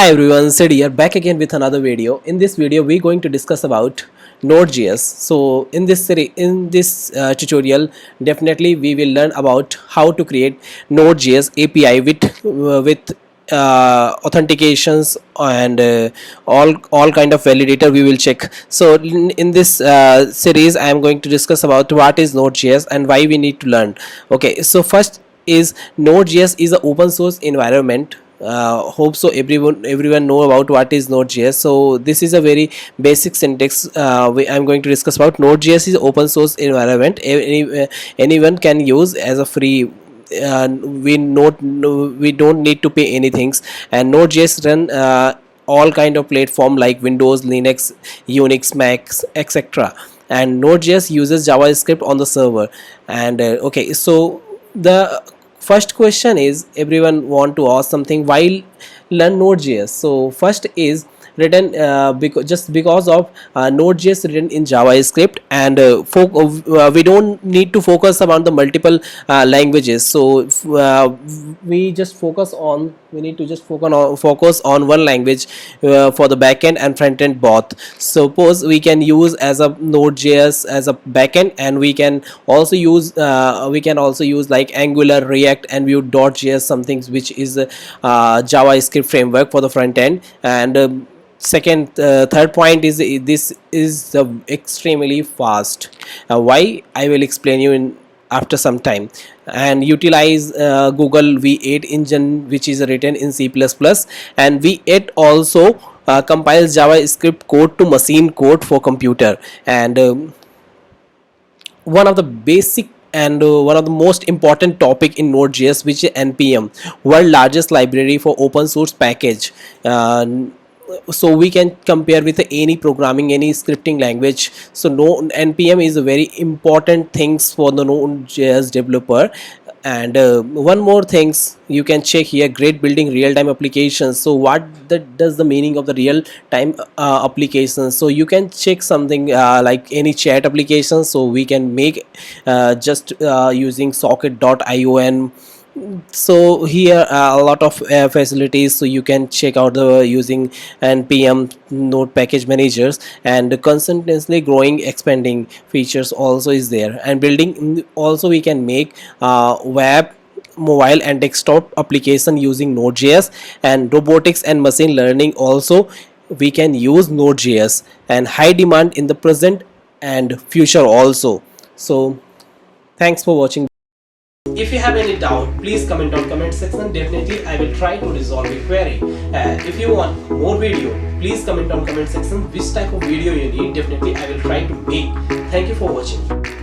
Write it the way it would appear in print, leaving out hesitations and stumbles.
Hi everyone, Sid here, back again with another video. In this video, we're going to discuss about Node.js. So in this tutorial, definitely we will learn about how to create Node.js API with authentications and all kind of validator we will check. So in this series, I am going to discuss about what is Node.js and why we need to learn. Okay, so first is Node.js is an open source environment. Hope so everyone know about what is Node.js. So this is a very basic syntax. I'm going to discuss about Node.js is open source environment. Anyone can use as a free. We don't need to pay anything, and Node.js run all kind of platform like Windows, Linux, Unix, Macs, etc. And Node.js uses JavaScript on the server. And okay, so the first question is everyone want to ask something while learn Node.js. So first is written because of Node.js written in JavaScript, and we don't need to focus about the multiple languages. So we need to just focus on one language for the backend and front end both. Suppose we can use as a Node.js as a backend, and we can also use like Angular, React, and Vue.js, something which is a JavaScript framework for the front end. And third point is this is extremely fast. Why, I will explain you in after some time. And utilize Google V8 engine, which is written in C++, and V8 also compiles JavaScript code to machine code for computer. And one of the basic and one of the most important topic in Node.js, which is npm, world largest library for open source package. So we can compare with any programming, any scripting language. So npm is a very important things for the Node.js developer. And one more things you can check here: great building real-time applications. So what does the meaning of the real-time applications? So you can check something like any chat application. So we can make just using socket.io. And so here a lot of facilities, so you can check out the using npm node package managers, and constantly growing expanding features also is there. And building also, we can make web, mobile, and desktop application using Node.js. And robotics and machine learning also we can use Node.js, and high demand in the present and future also. So thanks for watching. If you have any doubt, please comment on comment section. Definitely I will try to resolve your query. If you want more video, please comment on comment section which type of video you need. Definitely I will try to make. Thank you for watching.